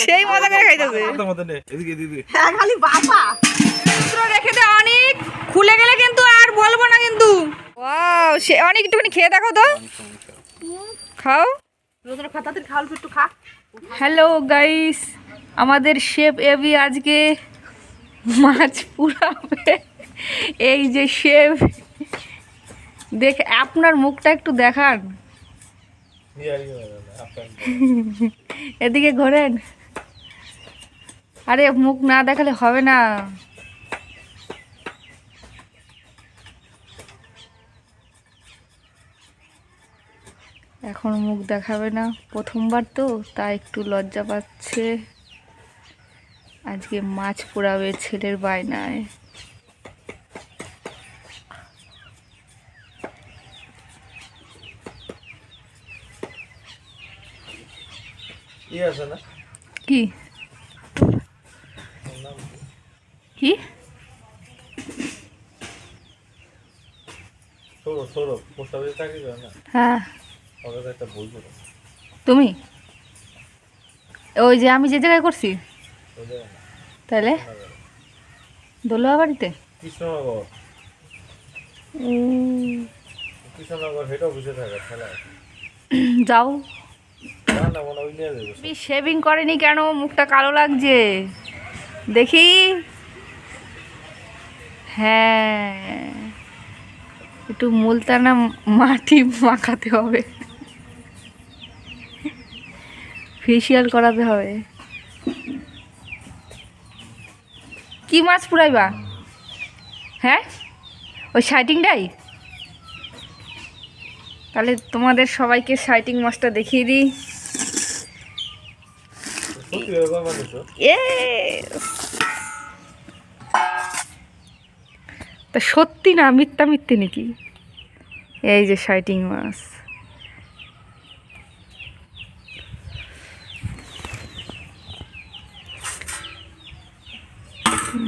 সেই মজা করে খাইতেছে খালি বাবা রেখে দে অনেক খুলে গেলে কিন্তু আর বলবো না কিন্তু ওয়াও সে অনেক একটুখানি খেয়ে দেখো তো খাও হ্যালো গাইস আমাদের শেফ এবি আজকে মাছ পুরাবে এই যে শেফ দেখে আপনার মুখটা একটু দেখান এদিকে ঘোরেন আরে মুখ না দেখালে হবে না এখন মুখ দেখাবে না প্রথমবার তো তাই একটু লজ্জা পাচ্ছে আজকে মাছ পোড়াবে ছেলের বায়নায় কি কি হ্যাঁ তুমি ওই যে আমি যে জায়গায় করছি তাহলে দোলা বাড়িতে যাও শেভিং করেনি কেন মুখটা কালো লাগছে দেখি হ্যাঁ একটু মুলতানা মাটি মাখাতে হবে ফেসিয়াল করাতে হবে কি মাছ পুরাইবা হ্যাঁ ওই সাইটিংটাই তাহলে তোমাদের সবাইকে সাইটিং মাছটা দেখিয়ে দিই তা সত্যি না মিথ্যা মিথ্যে নাকি এই যে সাইটিং মাছ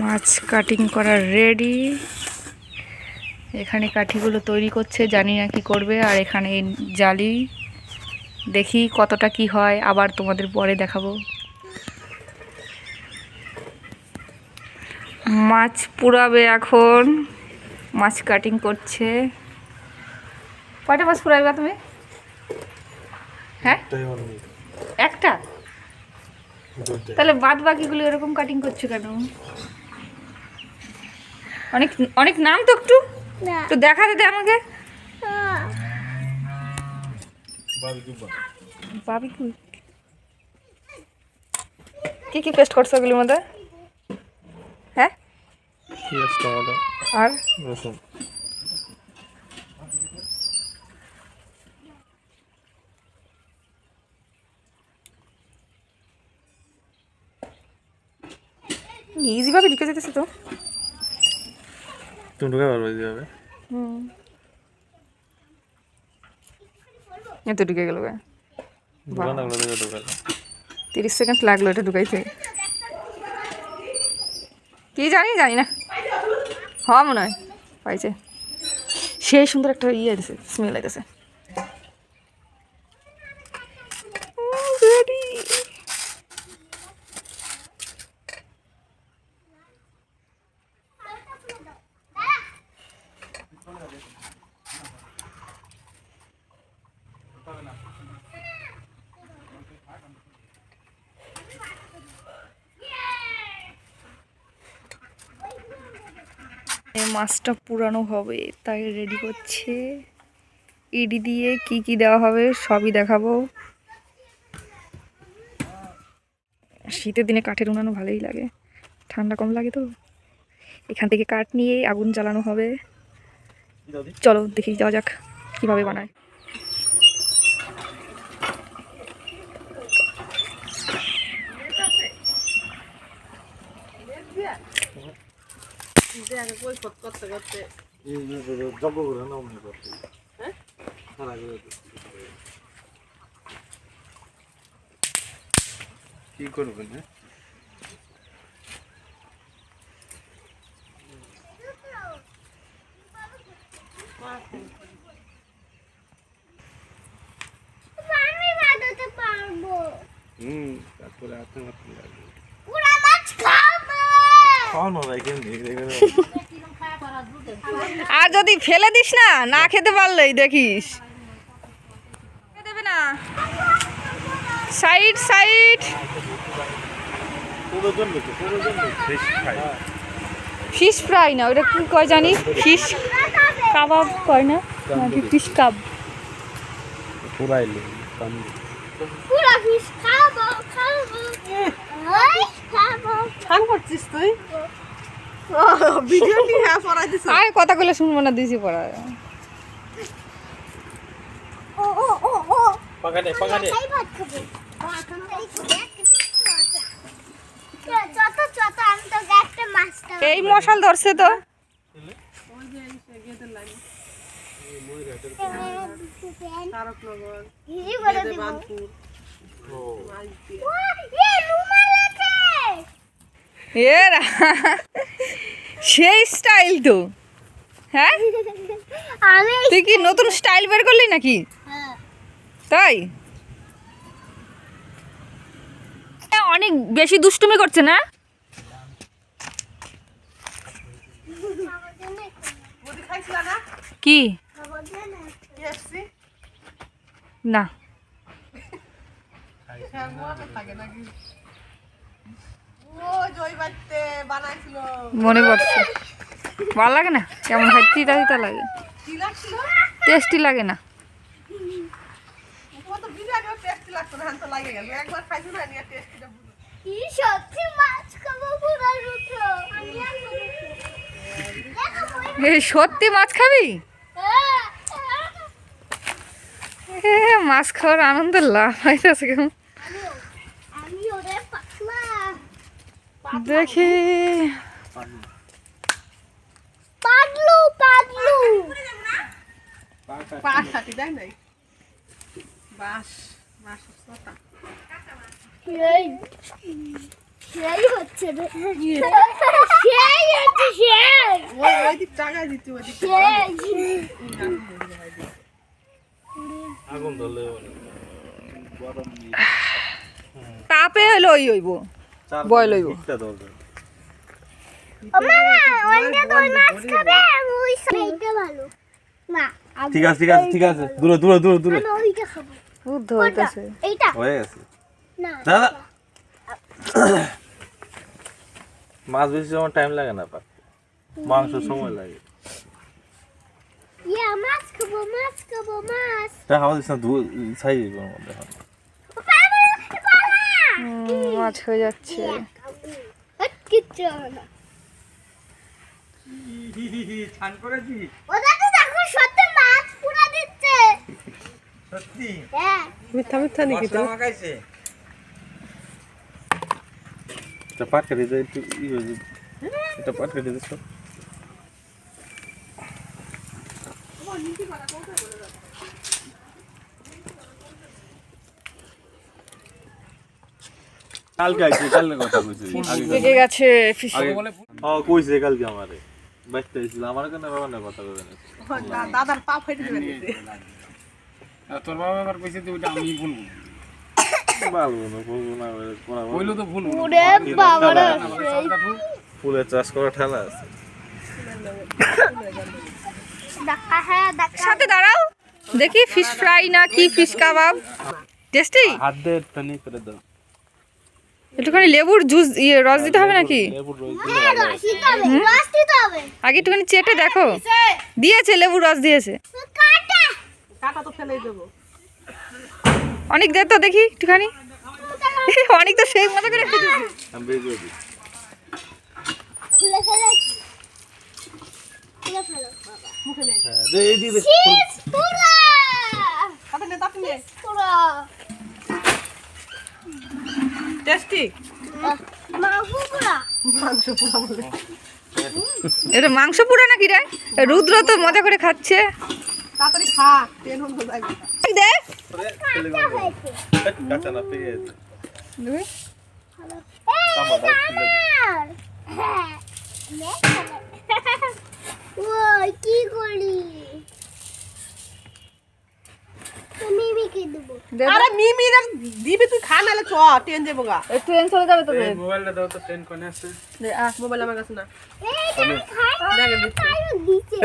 মাছ কাটিং করা রেডি এখানে কাঠিগুলো তৈরি করছে জানি না কি করবে আর এখানে জালি দেখি কতটা কি হয় আবার তোমাদের পরে দেখাবো মাছ পুরাবে এখন মাছ কাটিং করছে কয়টা মাছ পুরাইবা তুমি হ্যাঁ একটা তাহলে বাদ বাকিগুলো এরকম কাটিং করছো কেন অনেক অনেক নাম তো একটু একটু দেখাতে দে আমাকে বাবিকিউ কি কি পেস্ট করছো ওগুলোর মধ্যে হ্যাঁ পেঁয়াজ টমেটো আর রসুন ইজি ভাবে ঢুকে যেতেছে তো তুমি ঢুকে পারবে ইজিভাবে এত ঢুকে গেল 30 সেকেন্ড লাগলো এটা ঢুকাইতে কি জানি না হ্যাঁ মনে হয় পাইছে সেই সুন্দর একটা ইয়ে দিছে স্মেল আইতেছে মাছটা পুরানো হবে তাই রেডি করছে ইডি দিয়ে কি কি দেওয়া হবে সবই দেখাবো শীতের দিনে কাঠের উনানো ভালোই লাগে ঠান্ডা কম লাগে তো এখান থেকে কাঠ নিয়ে আগুন জ্বালানো হবে চলো দেখি যাওয়া যাক কিভাবে বানায় কি করবেন পুরা মাছ খাবে খাওয়ানো যায় কেমনি আর যদি ফেলে দিস না, না খেতে পারলেই দেখিস দেবে না। সাইড সাইড ফিশ ফ্রাই না, ওটা কি কয় জানি, ফিশ কাবাব কয় না নাকি ফিশ কাব। পুরাইলে পুরা ফিশ খাবো খাবো ওই খাবো ফান করছিস তুই ভিডিও নিয়ে পড়াই দিছ আর কথাগুলো শুনবো না, দিছি পড়া। ও ও ও ও পাকানে খাই ভাত খাবো চত চত আমি তো একটা মাছটা এই মশাল ধরছে তো। তারকনগর ইজি করে দিব বানপুর এ রুমাল আছে এরা সেই স্টাইল তো। হ্যাঁ, আমি তুই কি নতুন স্টাইল বের করলি নাকি? হ্যাঁ তাই অনেক বেশি দুষ্টুমি করছে না? বডি খাইছিল না কি কেএফসি না, হ্যাঁ মনে থাকে নাকি ও জয় বাড়তে বানাইছিল মনে পড়ছে। ভালো লাগে না, কেমন হয়, তিতা তিতা লাগে, কি লাগছিল টেস্টি লাগে না। ও তো বিরিয়ানিও টেস্টি লাগতো না, তো লাগে গেল একবার খাইছো না নিয়ে টেস্টিটা বুঝো কি সত্যি মাছ খাবো পুরা রুটো আমি আর দেখো এই সত্যি মাছ খাবি? এ, মাছ খাওয়ার আনন্দ লাভ হইতেছে কেমন আমি ওরে পাতলা দেখি। পাগলু পাগলু পাঁচ হাতি দেয় নাই বাস বাস কথা সেই সেই হচ্ছে রে সেই হচ্ছে সেই ওই দিক টাকায় দিতে ওই দিক সেই আগুন ধরলে তাপে হলো ওই হইব, বয় লইব। ও মা ওইটা তো মাছ খাবে ওই সেইটা ভালো না ঠিক আছে দূরে আমি ওইটা খাবো বুদ্ধ হইতেছে। এইটা হয়ে গেছে না দাদা মাছ বেশি সময় টাইম লাগে না পাক, মাংস সময় লাগে। ইয়া মাছ খাবো মাছ তা খাওয়া দিস না ছাই মধ্যে মাছ হয়ে যাচ্ছে। কিচ্ছু হবে না ছান করেছি ওটা তো দেখো সত্যি মাছ পুরা দিচ্ছে সত্যি হ্যাঁ মিথ্যা মিথ্যা নাকি তো মাখাইছে এটা পাট কেটে দে একটু এটা পাট কেটে দে সব কালকে আইছি কালকে কথা কইছি পেকে গেছে ফিশ। কইছে কালকে আমারে বাইতে আইছিল আমার কেন বাবা না কথা কইবে না দাদার পা ফেটে দিবে তোর বাবা এবার কইছে যে ওইটা আমি ভুল বলবো না কইলো তো ভুল ওরে বাবা রে ফুলের চাষ করা ঠেলা আছে দেখা হ্যাঁ দেখা সাথে দাঁড়াও দেখি, ফিশ ফ্রাই না কি ফিশ কাবাব, টেস্টি। হাত দিয়ে টানি করে দাও একটুখানি লেবুর জুস রস দিতে হবে নাকি? লেবুর রস হ্যাঁ রসি তো হবে রসি তো হবে আগে একটুখানি চেটে দেখো। দিয়েছে, লেবুর রস দিয়েছে। কাটা কাটা তো ফেলেই দেবো অনেক দে তো দেখি একটুখানি। অনেক তো সেই মতো করে খেতেছে। আমি বেজে দিই খুলে ফেলেছি খুলে ফেলো বাবা মুখে নে হ্যাঁ দে এই দি দে চিজ পুরা কাটা নে তাতে নে পুরা টেস্টি মাংস পুরা মাংস পুরা বলে এটা মাংস পুরো নাকি রে? রুদ্র তো মজা করে খাচ্ছে। তাড়াতাড়ি খা ট্রেন হল যাবে দে কাঁচা হয়েছে কাঁচা না পেয়ে এই আমার হ্যাঁ নে ওই কি করি মিমিকে দেবো। দে তো। আরে মিমি রে দিবি তুই খা নালে চ ট্রেন যাবো গা এই ট্রেন চলে যাবে তো দে। মোবাইলটা দাও তো ট্রেন কোনে আছে দে, আ। মোবাইল আমার কাছে না এইটা খাই দেখে দিচ্ছি দিচ্ছে